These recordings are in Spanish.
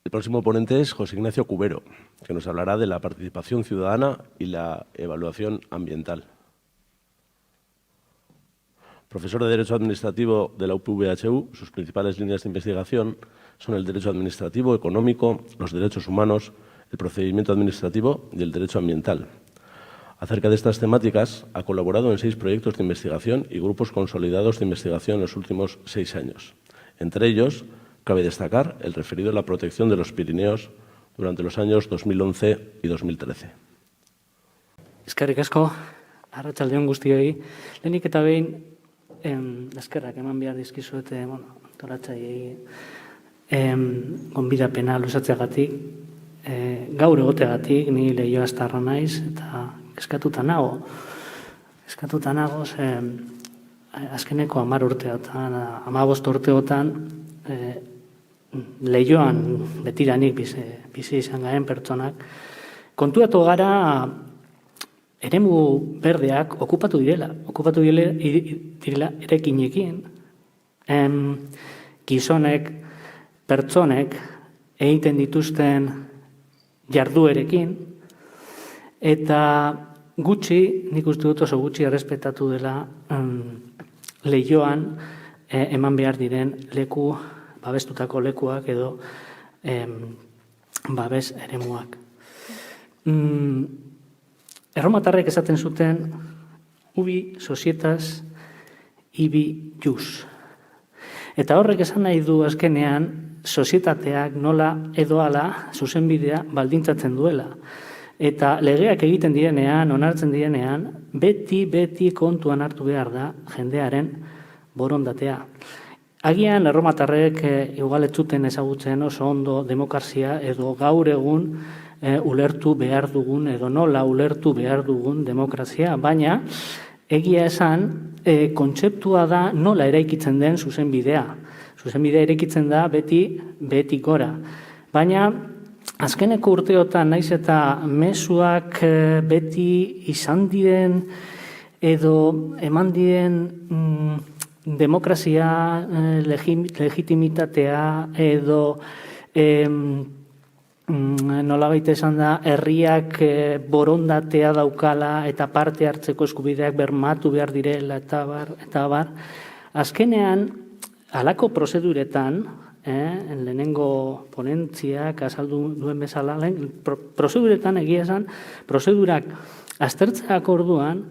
El próximo ponente es José Ignacio Cubero, que nos hablará de la participación ciudadana y la evaluación ambiental. Profesor de Derecho Administrativo de la UPV-HU, sus principales líneas de investigación son el derecho administrativo, económico, los derechos humanos, el procedimiento administrativo y el derecho ambiental. Acerca de estas temáticas, ha colaborado en 6 proyectos de investigación y grupos consolidados de investigación en los últimos 6 años. Entre ellos, cabe destacar el referido a la protección de los Pirineos durante los años 2011 y 2013. Eskerrik asko, arratsaldeon guztioi. Lehenik eta behin, eskerrak eman behar dizkizuete, antolatzaileei gonbidapena luzatzeagatik, gaur egoteagatik, ni Leiho Aztarra naiz, eta eskatuta nago, azkeneko 10 urteotan, 15 urteotan, Leioan betiranik bizi izan garen pertsonak, kontuatu gara eremu berdeak okupatu direla erekinekin, gizonek, pertsonek egiten dituzten jarduerekin, eta gutxi, nik uste dut oso gutxi errespetatu dela Leioan eman behar diren leku, babestutako lekuak edo babes eremuak. Erromatarrek esaten zuten ubi societas ibi jus. Eta horrek esan nahi du azkenean sozietateak nola edo hala zuzenbidea baldintzatzen duela. Eta legeak egiten direnean, onartzen direnean, beti kontuan hartu behar da jendearen borondatea. Agian erromatarrek igual ez zuten ezagutzen oso ondo demokrazia edo gaur egun ulertu behar dugun edo nola ulertu behar dugun demokrazia, baina egia esan kontzeptua da nola eraikitzen den zuzenbidea. Zuzenbidea eraikitzen da beti gora. Baina azkeneko urteotan naiz eta mezuak beti izan diren edo eman diren demokrazia, legitimitatea edo nolabait esan da herriak borondatea daukala eta parte hartzeko eskubideak bermatu behar direla eta bar. Azkenean, halako prozeduretan, lehenengo ponentziak azaldu duen bezala, prozeduretan egia esan, prozedurak aztertzeak orduan,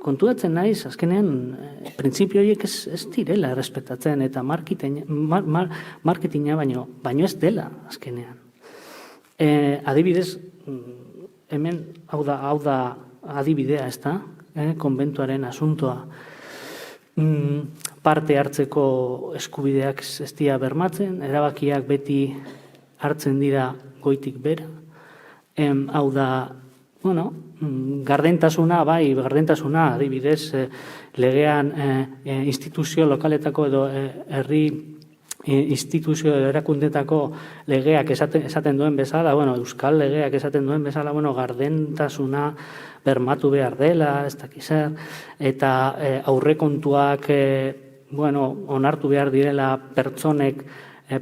konturatzen naiz, azkenean, printzipio horiek ez direla errespetatzen eta marketinga baino ez dela, azkenean. Adibidez, hemen hau da adibidea, ez da, konbentuaren asuntoa, parte hartzeko eskubideak ez dira bermatzen, erabakiak beti hartzen dira goitik bera, hau da, gardentasuna, adibidez, legean instituzio lokaletako edo herri instituzio erakundetako legeak esaten duen bezala, euskal legeak esaten duen bezala, gardentasuna bermatu behar dela, ez dakiz zer, eta aurrekontuak onartu behar direla pertsonek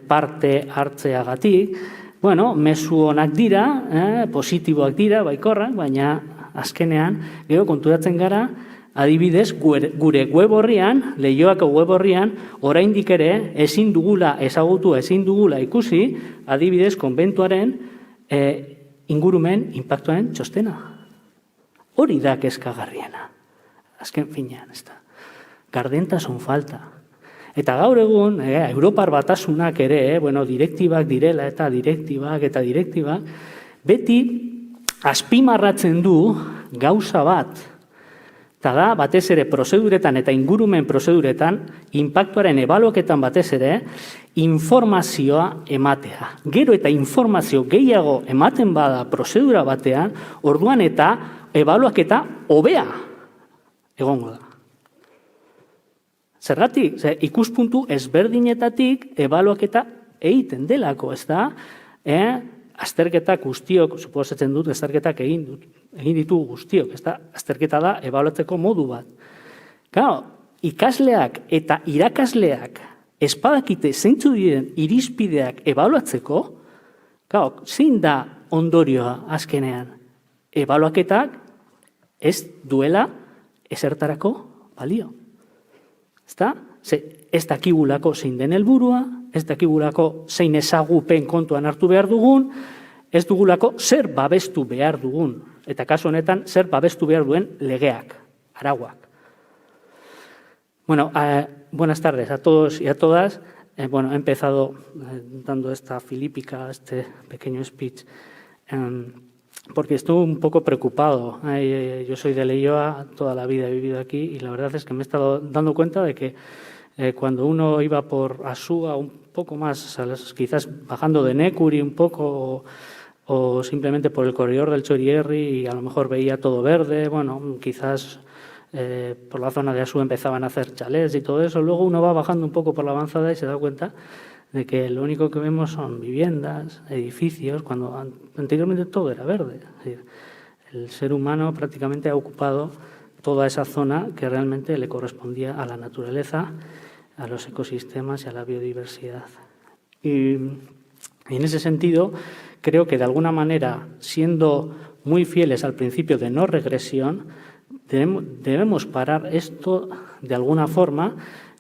parte hartzeagatik, mezu onak dira, positiboak dira, baikorrak, baina azkenean, gero konturatzen gara, adibidez, gure web horrian, Leioako web horrian, oraindik ere ezin dugula ezagutu, ezin dugula ikusi, adibidez, konbentuaren ingurumen inpaktuaren txostena. Hori da kezkagarriena. Azken finean, ez da. Gardentasun falta. Eta gaur egun, Europar Batasunak ere, direktibak direla eta direktibak, beti azpimarratzen du gauza bat, eta da, batez ere prozeduretan eta ingurumen prozeduretan, inpaktuaren ebaluaketan batez ere, informazioa ematea. Gero eta informazio gehiago ematen bada prozedura batean, orduan eta ebaluaketa hobea egongo da. Zergatik, ikuspuntu ezberdinetatik ebaluaketa egiten delako, ez da? Azterketak guztiok, suposatzen dut, azterketak egin ditugu guztiok, ez da? Azterketa da ebaluatzeko modu bat. Ikasleak eta irakasleak espadakite zeintzu diren irizpideak ebaluatzeko, zein da ondorioa azkenean? Ebaluaketak ez duela ezertarako balio. Ez dakigulako zein den helburua, ez dakigulako zein ezagupen kontuan hartu behar dugun, ez dugulako zer babestu behar dugun, eta kasu honetan zer babestu behar duen legeak, arauak. Bueno, buenas tardes a todos y a todas. He empezado dando esta filípica, este pequeño speech, porque estuve un poco preocupado. Yo soy de Leioa, toda la vida he vivido aquí y la verdad es que me he estado dando cuenta de que cuando uno iba por Asúa un poco más, quizás bajando de Nécuri un poco o simplemente por el corredor del Chorierri y a lo mejor veía todo verde, quizás por la zona de Asúa empezaban a hacer chalés y todo eso. Luego uno va bajando un poco por la avanzada y se da cuenta de que lo único que vemos son viviendas, edificios, cuando anteriormente todo era verde. Es decir, el ser humano prácticamente ha ocupado toda esa zona que realmente le correspondía a la naturaleza, a los ecosistemas y a la biodiversidad. Y en ese sentido, creo que de alguna manera, siendo muy fieles al principio de no regresión, debemos parar esto de alguna forma.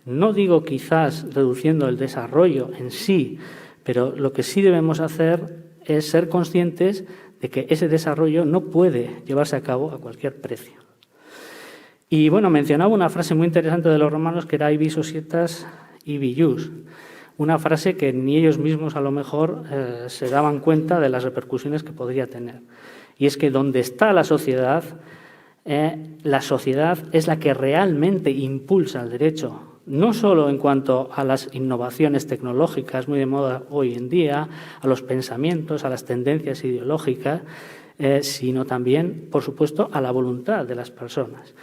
No digo quizás reduciendo el desarrollo en sí, pero lo que sí debemos hacer es ser conscientes de que ese desarrollo no puede llevarse a cabo a cualquier precio. Y mencionaba una frase muy interesante de los romanos que era ibi societas, ibi jus. Una frase que ni ellos mismos a lo mejor se daban cuenta de las repercusiones que podría tener. Y es que donde está la sociedad es la que realmente impulsa el derecho. No solo en cuanto a las innovaciones tecnológicas, muy de moda hoy en día, a los pensamientos, a las tendencias ideológicas, sino también, por supuesto, a la voluntad de las personas.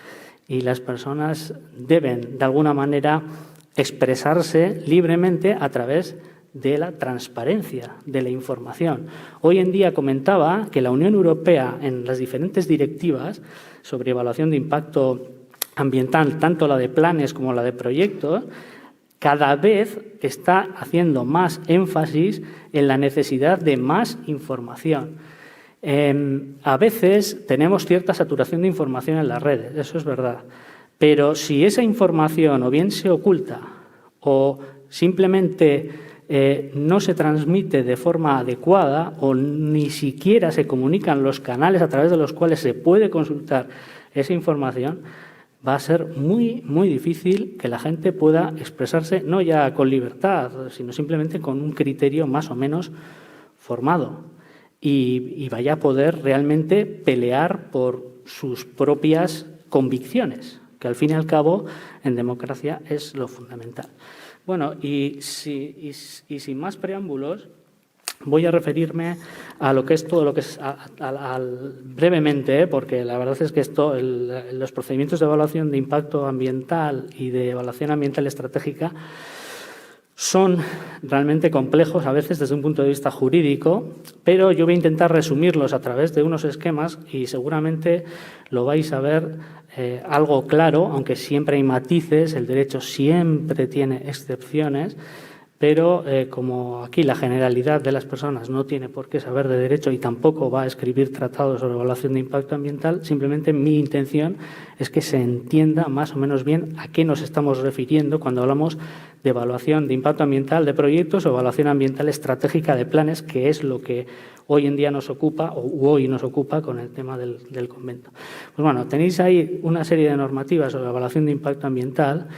Y las personas deben, de alguna manera, expresarse libremente a través de la transparencia, de la información. Hoy en día comentaba que la Unión Europea, en las diferentes directivas sobre evaluación de impacto ambiental, tanto la de planes como la de proyectos, cada vez está haciendo más énfasis en la necesidad de más información. A veces tenemos cierta saturación de información en las redes, eso es verdad, pero si esa información o bien se oculta o simplemente no se transmite de forma adecuada o ni siquiera se comunican los canales a través de los cuales se puede consultar esa información, va a ser muy, muy difícil que la gente pueda expresarse no ya con libertad, sino simplemente con un criterio más o menos formado y vaya a poder realmente pelear por sus propias convicciones, que al fin y al cabo en democracia es lo fundamental. Y sin más preámbulos, voy a referirme a lo que es todo lo que es brevemente, porque la verdad es que los procedimientos de evaluación de impacto ambiental y de evaluación ambiental estratégica son realmente complejos a veces desde un punto de vista jurídico, pero yo voy a intentar resumirlos a través de unos esquemas y seguramente lo vais a ver algo claro, aunque siempre hay matices, el derecho siempre tiene excepciones, pero como aquí la generalidad de las personas no tiene por qué saber de derecho y tampoco va a escribir tratados sobre evaluación de impacto ambiental, simplemente mi intención es que se entienda más o menos bien a qué nos estamos refiriendo cuando hablamos de evaluación de impacto ambiental de proyectos o evaluación ambiental estratégica de planes, que es lo que hoy en día nos ocupa o hoy nos ocupa con el tema del convento. Tenéis ahí una serie de normativas sobre evaluación de impacto ambiental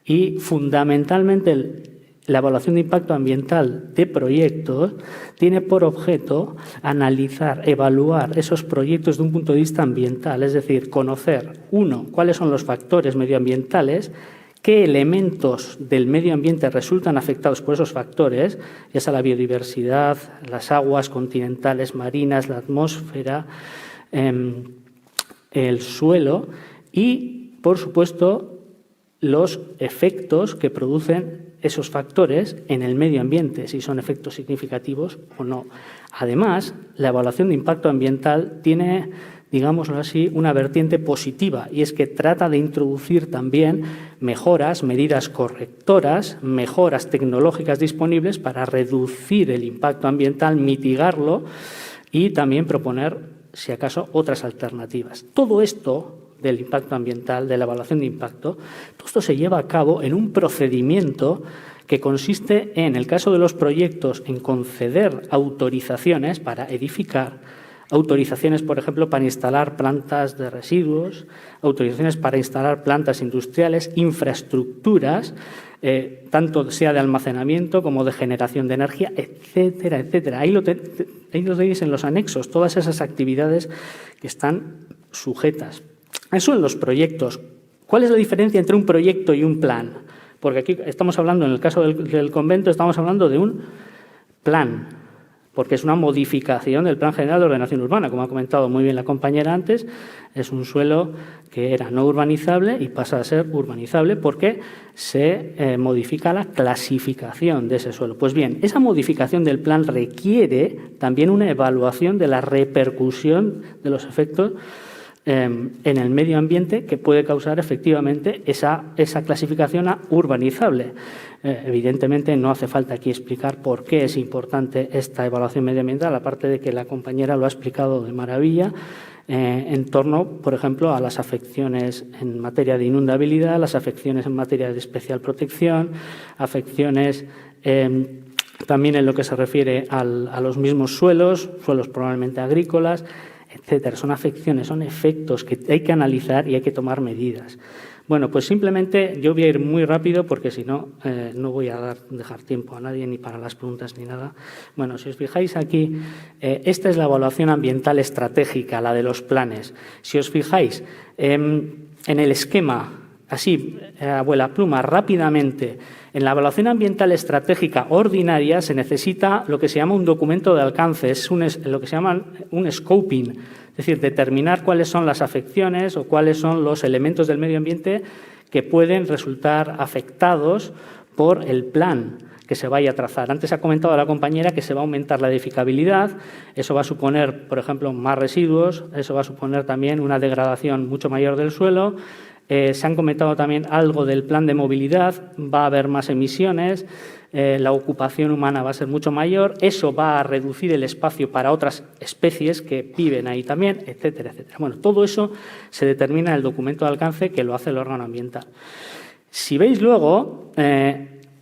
y fundamentalmente la evaluación de impacto ambiental de proyectos tiene por objeto analizar, evaluar esos proyectos de un punto de vista ambiental, es decir, conocer, uno, cuáles son los factores medioambientales, qué elementos del medio ambiente resultan afectados por esos factores, ya sea la biodiversidad, las aguas continentales, marinas, la atmósfera, el suelo y, por supuesto, los efectos que producen esos factores en el medio ambiente, si son efectos significativos o no. Además, la evaluación de impacto ambiental tiene digámoslo así, una vertiente positiva, y es que trata de introducir también mejoras, medidas correctoras, mejoras tecnológicas disponibles para reducir el impacto ambiental, mitigarlo y también proponer, si acaso, otras alternativas. Todo esto del impacto ambiental, de la evaluación de impacto, todo esto se lleva a cabo en un procedimiento que consiste, en el caso de los proyectos, en conceder autorizaciones para edificar, autorizaciones, por ejemplo, para instalar plantas de residuos, autorizaciones para instalar plantas industriales, infraestructuras, tanto sea de almacenamiento como de generación de energía, etcétera, etcétera. Ahí lo tenéis en los anexos, todas esas actividades que están sujetas. Eso en los proyectos. ¿Cuál es la diferencia entre un proyecto y un plan? Porque aquí estamos hablando, en el caso del convento, estamos hablando de un plan, porque es una modificación del Plan General de Ordenación Urbana. Como ha comentado muy bien la compañera antes, es un suelo que era no urbanizable y pasa a ser urbanizable porque se modifica la clasificación de ese suelo. Pues bien, esa modificación del plan requiere también una evaluación de la repercusión de los efectos en el medio ambiente que puede causar efectivamente esa clasificación a urbanizable. Evidentemente no hace falta aquí explicar por qué es importante esta evaluación medioambiental, aparte de que la compañera lo ha explicado de maravilla, en torno, por ejemplo, a las afecciones en materia de inundabilidad, las afecciones en materia de especial protección, afecciones también en lo que se refiere a los mismos suelos probablemente agrícolas, etcétera. Son afecciones, son efectos que hay que analizar y hay que tomar medidas. Bueno, pues simplemente yo voy a ir muy rápido porque si no, no voy a dejar tiempo a nadie ni para las preguntas ni nada. Bueno, si os fijáis aquí, esta es la evaluación ambiental estratégica, la de los planes. Si os fijáis en el esquema, así, abuela pluma, rápidamente, en la evaluación ambiental estratégica ordinaria se necesita lo que se llama un documento de alcance, es lo que se llama un scoping, es decir, determinar cuáles son las afecciones o cuáles son los elementos del medio ambiente que pueden resultar afectados por el plan que se vaya a trazar. Antes ha comentado la compañera que se va a aumentar la edificabilidad, eso va a suponer, por ejemplo, más residuos, eso va a suponer también una degradación mucho mayor del suelo. Se han comentado también algo del plan de movilidad, va a haber más emisiones, la ocupación humana va a ser mucho mayor, eso va a reducir el espacio para otras especies que viven ahí también, etcétera, etcétera. Bueno, todo eso se determina en el documento de alcance que lo hace el órgano ambiental. Si veis luego,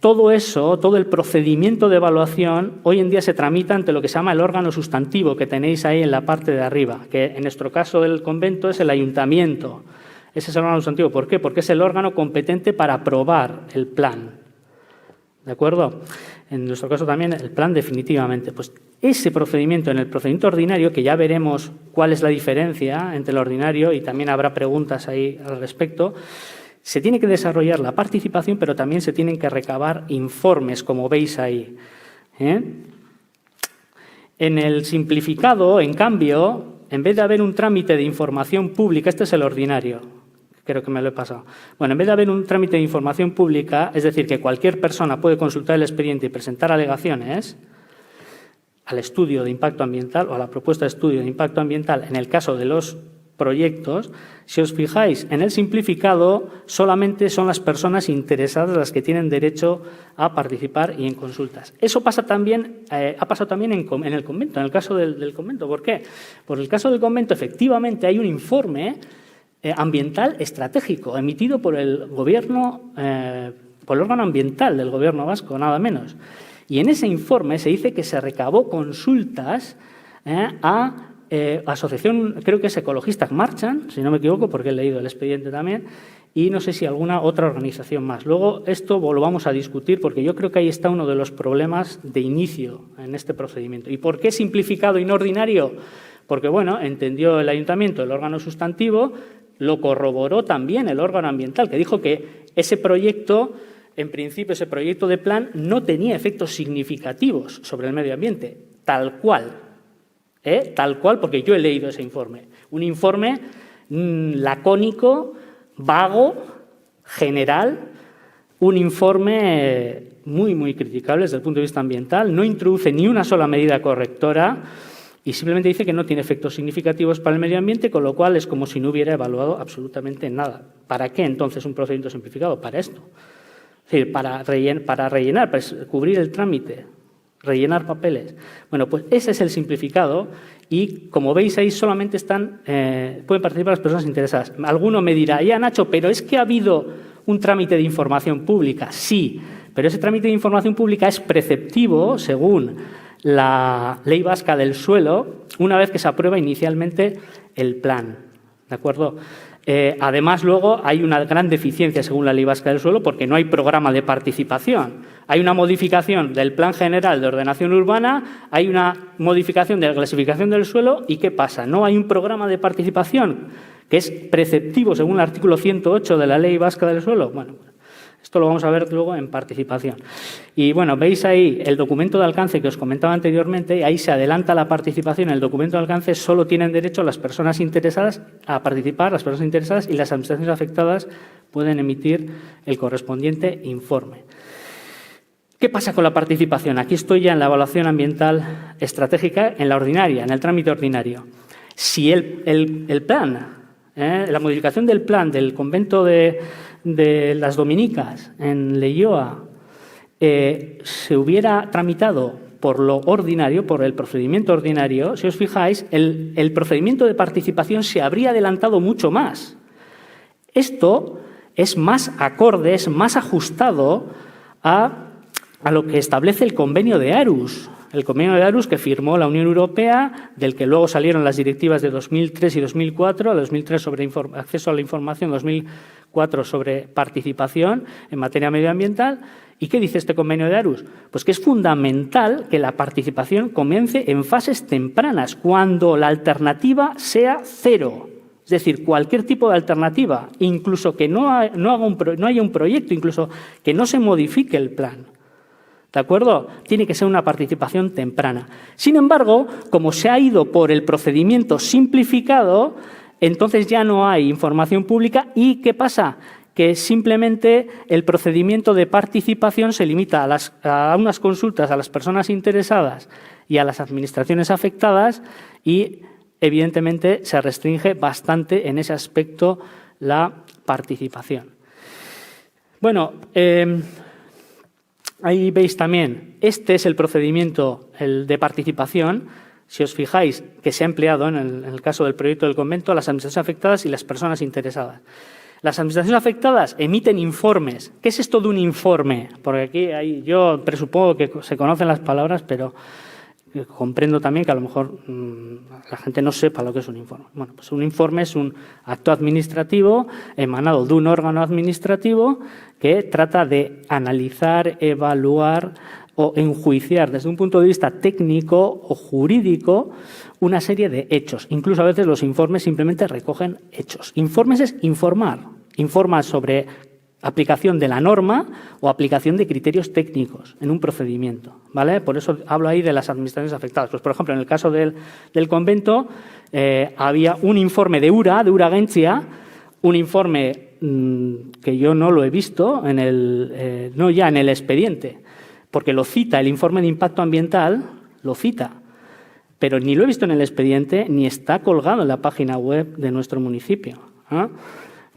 todo eso, todo el procedimiento de evaluación, hoy en día se tramita ante lo que se llama el órgano sustantivo que tenéis ahí en la parte de arriba, que en nuestro caso del convento es el ayuntamiento. Ese es el órgano sustantivo. ¿Por qué? Porque es el órgano competente para aprobar el plan. ¿De acuerdo? En nuestro caso también el plan definitivamente. Pues ese procedimiento, en el procedimiento ordinario, que ya veremos cuál es la diferencia entre el ordinario y también habrá preguntas ahí al respecto, se tiene que desarrollar la participación, pero también se tienen que recabar informes, como veis ahí. En el simplificado, en cambio, en vez de haber un trámite de información pública, este es el ordinario, creo que me lo he pasado. Bueno, en vez de haber un trámite de información pública, es decir, que cualquier persona puede consultar el expediente y presentar alegaciones al estudio de impacto ambiental o a la propuesta de estudio de impacto ambiental, en el caso de los proyectos, si os fijáis, en el simplificado solamente son las personas interesadas las que tienen derecho a participar y en consultas. Eso pasa también, ha pasado también en el convento, en el caso del convento. ¿Por qué? Por el caso del convento, efectivamente, hay un informe ambiental estratégico emitido por el gobierno, por el órgano ambiental del gobierno vasco, nada menos. Y en ese informe se dice que se recabó consultas a asociación, creo que es Ecologistas Marchan, si no me equivoco, porque he leído el expediente también, y no sé si alguna otra organización más. Luego esto lo vamos a discutir porque yo creo que ahí está uno de los problemas de inicio en este procedimiento. ¿Y por qué simplificado y no ordinario? Porque, bueno, entendió el ayuntamiento, el órgano sustantivo, lo corroboró también el órgano ambiental, que dijo que ese proyecto, en principio, ese proyecto de plan no tenía efectos significativos sobre el medio ambiente, tal cual. Tal cual, porque yo he leído ese informe. Un informe lacónico, vago, general, un informe muy, muy criticable desde el punto de vista ambiental, no introduce ni una sola medida correctora y simplemente dice que no tiene efectos significativos para el medio ambiente, con lo cual es como si no hubiera evaluado absolutamente nada. ¿Para qué entonces un procedimiento simplificado? Para esto. Es decir, para rellenar, para cubrir el trámite, rellenar papeles. Bueno, pues ese es el simplificado y, como veis ahí, solamente pueden participar las personas interesadas. Alguno me dirá, ya Nacho, pero es que ha habido un trámite de información pública. Sí, pero ese trámite de información pública es preceptivo, según la Ley Vasca del Suelo, una vez que se aprueba inicialmente el plan. ¿De acuerdo? Además, luego hay una gran deficiencia según la Ley Vasca del Suelo porque no hay programa de participación. Hay una modificación del Plan General de Ordenación Urbana, hay una modificación de la clasificación del suelo y ¿qué pasa? No hay un programa de participación que es preceptivo según el artículo 108 de la Ley Vasca del Suelo. Bueno, esto lo vamos a ver luego en participación. Y bueno, veis ahí el documento de alcance que os comentaba anteriormente, ahí se adelanta la participación. En el documento de alcance solo tienen derecho las personas interesadas a participar, las personas interesadas, y las administraciones afectadas pueden emitir el correspondiente informe. ¿Qué pasa con la participación? Aquí estoy ya en la evaluación ambiental estratégica, en la ordinaria, en el trámite ordinario. Si el plan, la modificación del plan del convento de las dominicas en Leioa se hubiera tramitado por lo ordinario, por el procedimiento ordinario, si os fijáis, el procedimiento de participación se habría adelantado mucho más. Esto es más acorde, es más ajustado a lo que establece el convenio de Aarhus. El convenio de Aarhus que firmó la Unión Europea, del que luego salieron las directivas de 2003 y 2004, 2003 sobre acceso a la información, 2004 sobre participación en materia medioambiental. ¿Y qué dice este convenio de Aarhus? Pues que es fundamental que la participación comience en fases tempranas, cuando la alternativa sea cero. Es decir, cualquier tipo de alternativa, incluso que no haya un proyecto, incluso que no se modifique el plan. ¿De acuerdo? Tiene que ser una participación temprana. Sin embargo, como se ha ido por el procedimiento simplificado, entonces ya no hay información pública. ¿Y qué pasa? Que simplemente el procedimiento de participación se limita a unas consultas a las personas interesadas y a las administraciones afectadas y, evidentemente, se restringe bastante en ese aspecto la participación. Bueno, ahí veis también, este es el procedimiento de participación, si os fijáis, que se ha empleado en el caso del proyecto del convento, las administraciones afectadas y las personas interesadas. Las administraciones afectadas emiten informes. ¿Qué es esto de un informe? Porque aquí yo presupongo que se conocen las palabras, pero comprendo también que a lo mejor la gente no sepa lo que es un informe. Bueno, pues un informe es un acto administrativo emanado de un órgano administrativo que trata de analizar, evaluar o enjuiciar desde un punto de vista técnico o jurídico una serie de hechos. Incluso a veces los informes simplemente recogen hechos. Informes es informar. Informa sobre aplicación de la norma o aplicación de criterios técnicos en un procedimiento, ¿vale? Por eso hablo ahí de las administraciones afectadas. Pues, por ejemplo, en el caso del convento había un informe de Uragentzia, un informe que yo no lo he visto no ya en el expediente, porque lo cita el informe de impacto ambiental, lo cita, pero ni lo he visto en el expediente ni está colgado en la página web de nuestro municipio, ¿eh?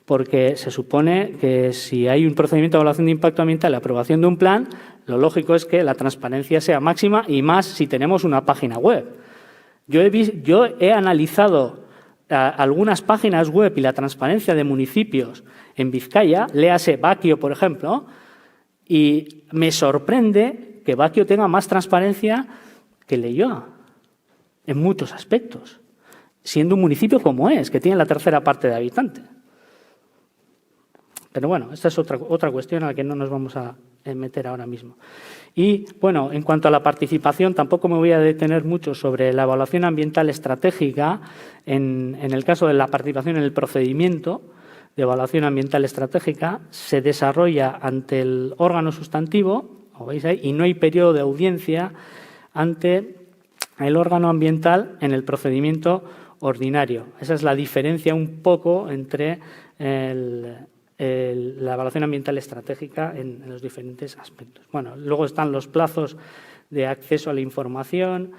Porque se supone que si hay un procedimiento de evaluación de impacto ambiental y aprobación de un plan, lo lógico es que la transparencia sea máxima y más si tenemos una página web. Yo he analizado algunas páginas web y la transparencia de municipios en Vizcaya, léase Baquio, por ejemplo, y me sorprende que Baquio tenga más transparencia que Leioa en muchos aspectos, siendo un municipio como es, que tiene la tercera parte de habitantes. Pero bueno, esta es otra cuestión a la que no nos vamos a meter ahora mismo. Y bueno, en cuanto a la participación, tampoco me voy a detener mucho sobre la evaluación ambiental estratégica en el caso de la participación en el procedimiento de evaluación ambiental estratégica. Se desarrolla ante el órgano sustantivo, como veis ahí, y no hay periodo de audiencia ante el órgano ambiental en el procedimiento ordinario. Esa es la diferencia un poco entre la evaluación ambiental estratégica en los diferentes aspectos. Bueno, luego están los plazos de acceso a la información.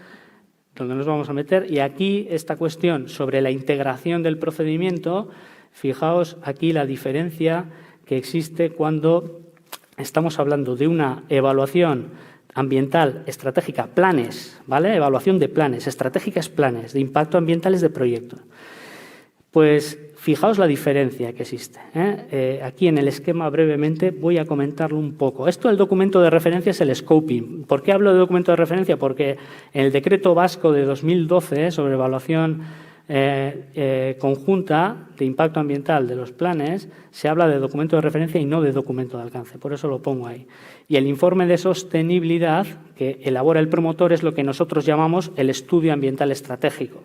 donde nos vamos a meter. Y aquí esta cuestión sobre la integración del procedimiento, fijaos aquí la diferencia que existe cuando estamos hablando de una evaluación ambiental estratégica, planes, ¿vale? Evaluación de planes, estratégicas planes, de impacto ambientales de proyectos. Pues fijaos la diferencia que existe. Aquí en el esquema brevemente voy a comentarlo un poco. Esto del documento de referencia es el scoping. ¿Por qué hablo de documento de referencia? Porque en el decreto vasco de 2012 sobre evaluación conjunta de impacto ambiental de los planes se habla de documento de referencia y no de documento de alcance. Por eso lo pongo ahí. Y el informe de sostenibilidad que elabora el promotor es lo que nosotros llamamos el estudio ambiental estratégico.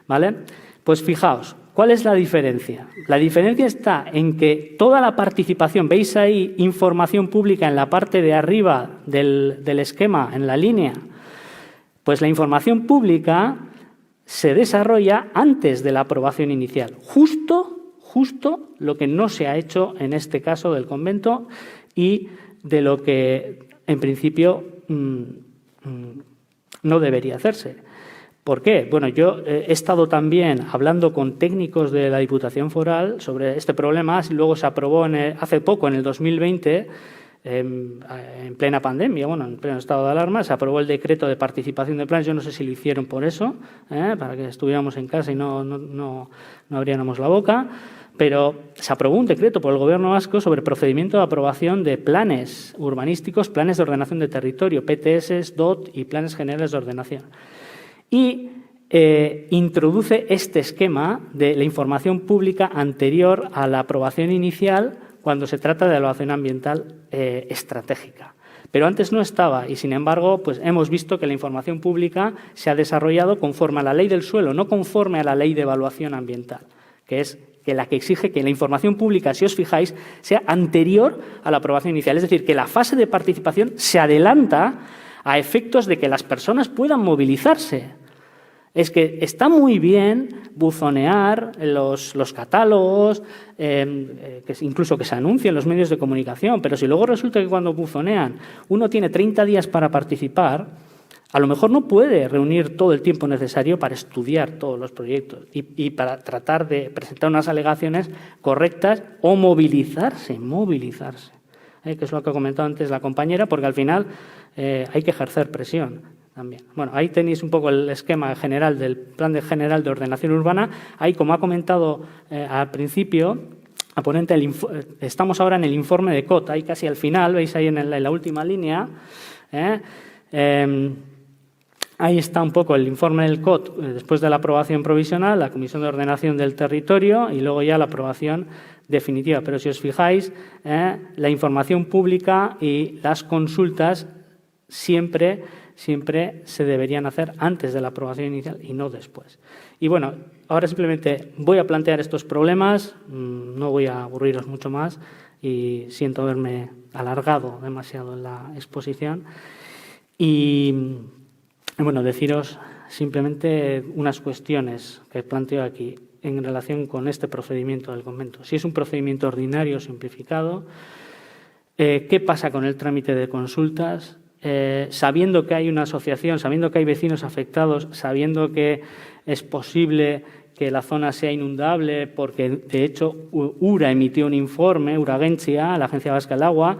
¿Vale? Pues fijaos, ¿cuál es la diferencia? La diferencia está en que toda la participación, veis ahí información pública en la parte de arriba del esquema, en la línea, pues la información pública se desarrolla antes de la aprobación inicial, justo lo que no se ha hecho en este caso del convento y de lo que en principio no debería hacerse. ¿Por qué? Bueno, yo he estado también hablando con técnicos de la Diputación Foral sobre este problema. Luego se aprobó hace poco, en el 2020, en plena pandemia, bueno, en pleno estado de alarma, se aprobó el decreto de participación de planes. Yo no sé si lo hicieron por eso, para que estuviéramos en casa y no abriéramos la boca, pero se aprobó un decreto por el Gobierno vasco sobre procedimiento de aprobación de planes urbanísticos, planes de ordenación de territorio, PTS, DOT y planes generales de ordenación. Y introduce este esquema de la información pública anterior a la aprobación inicial cuando se trata de evaluación ambiental estratégica. Pero antes no estaba y, sin embargo, pues hemos visto que la información pública se ha desarrollado conforme a la ley del suelo, no conforme a la ley de evaluación ambiental, que es la que exige que la información pública, si os fijáis, sea anterior a la aprobación inicial. Es decir, que la fase de participación se adelanta a efectos de que las personas puedan movilizarse. Es que está muy bien buzonear los catálogos, incluso que se anuncien en los medios de comunicación, pero si luego resulta que cuando buzonean uno tiene 30 días para participar, a lo mejor no puede reunir todo el tiempo necesario para estudiar todos los proyectos y para tratar de presentar unas alegaciones correctas o movilizarse, que es lo que ha comentado antes la compañera, porque al final hay que ejercer presión también. Bueno, ahí tenéis un poco el esquema general del Plan General de Ordenación Urbana. Ahí, como ha comentado al principio, la ponente, estamos ahora en el informe de COT, ahí casi al final, veis ahí en la última línea. Ahí está un poco el informe del COT después de la aprobación provisional, la Comisión de Ordenación del Territorio y luego ya la aprobación definitiva. Pero si os fijáis, la información pública y las consultas siempre se deberían hacer antes de la aprobación inicial y no después. Y bueno, ahora simplemente voy a plantear estos problemas, no voy a aburriros mucho más y siento haberme alargado demasiado en la exposición. Y bueno, deciros simplemente unas cuestiones que planteo aquí en relación con este procedimiento del convento. Si es un procedimiento ordinario simplificado, ¿qué pasa con el trámite de consultas? Sabiendo que hay una asociación, sabiendo que hay vecinos afectados, sabiendo que es posible que la zona sea inundable, porque de hecho URA emitió un informe, Uragentzia, la Agencia Vasca del Agua,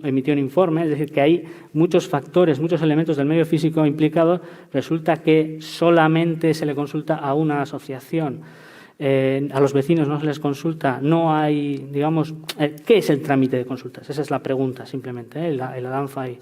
emitió un informe, es decir, que hay muchos factores, muchos elementos del medio físico implicados, resulta que solamente se le consulta a una asociación. A los vecinos no se les consulta, no hay, digamos, ¿qué es el trámite de consultas? Esa es la pregunta, simplemente, la lanzo ahí.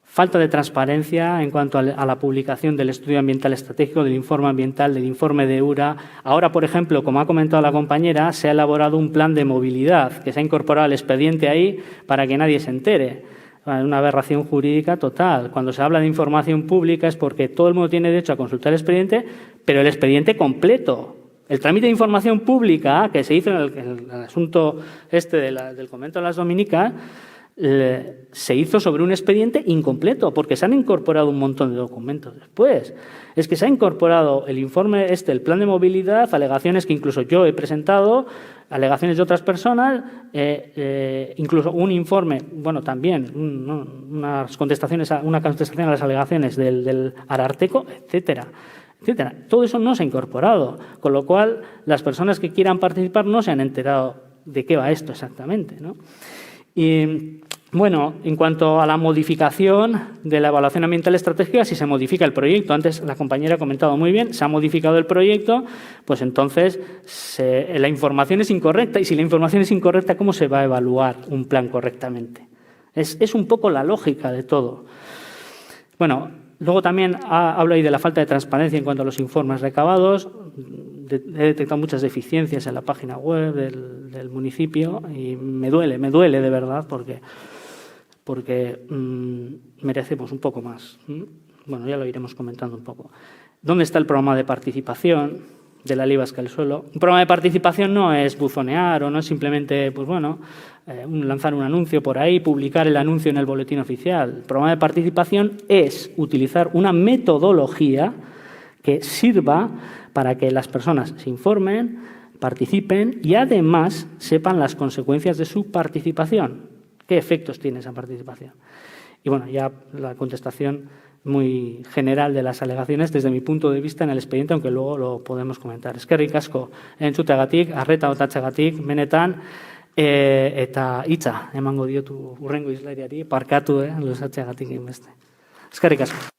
Falta de transparencia en cuanto a la publicación del estudio ambiental estratégico, del informe ambiental, del informe de URA. Ahora, por ejemplo, como ha comentado la compañera, se ha elaborado un plan de movilidad que se ha incorporado al expediente ahí para que nadie se entere. Una aberración jurídica total. Cuando se habla de información pública es porque todo el mundo tiene derecho a consultar el expediente, pero el expediente completo. El trámite de información pública que se hizo en el asunto del convento de las Dominicas se hizo sobre un expediente incompleto, porque se han incorporado un montón de documentos después. Es que se ha incorporado el informe el plan de movilidad, alegaciones que incluso yo he presentado, alegaciones de otras personas, incluso un informe, bueno, también una contestación a las alegaciones del Ararteko, etcétera, etcétera. Todo eso no se ha incorporado, con lo cual las personas que quieran participar no se han enterado de qué va esto exactamente, ¿no? Y bueno, en cuanto a la modificación de la evaluación ambiental estratégica, si se modifica el proyecto, antes la compañera ha comentado muy bien, se ha modificado el proyecto, pues entonces la información es incorrecta. Y si la información es incorrecta, ¿cómo se va a evaluar un plan correctamente? Es un poco la lógica de todo. Bueno, luego también hablo ahí de la falta de transparencia en cuanto a los informes recabados. He detectado muchas deficiencias en la página web del municipio y me duele de verdad porque merecemos un poco más. Bueno, ya lo iremos comentando un poco. ¿Dónde está el programa de participación de la Ley Vasca del Suelo? Un programa de participación no es buzonear o no es simplemente, pues bueno, lanzar un anuncio por ahí, publicar el anuncio en el boletín oficial. El programa de participación es utilizar una metodología que sirva para que las personas se informen, participen y además sepan las consecuencias de su participación. ¿Qué efectos tiene esa participación? Y bueno, ya la contestación muy general de las alegaciones desde mi punto de vista en el expediente, aunque luego lo podemos comentar. Eskerrik asko entzuteagatik, arreta botatzeagatik, benetan, eta hitza emango diotu hurrengo hizlariari, parkatu luzatzeagatik inbeste. Eskerrik asko.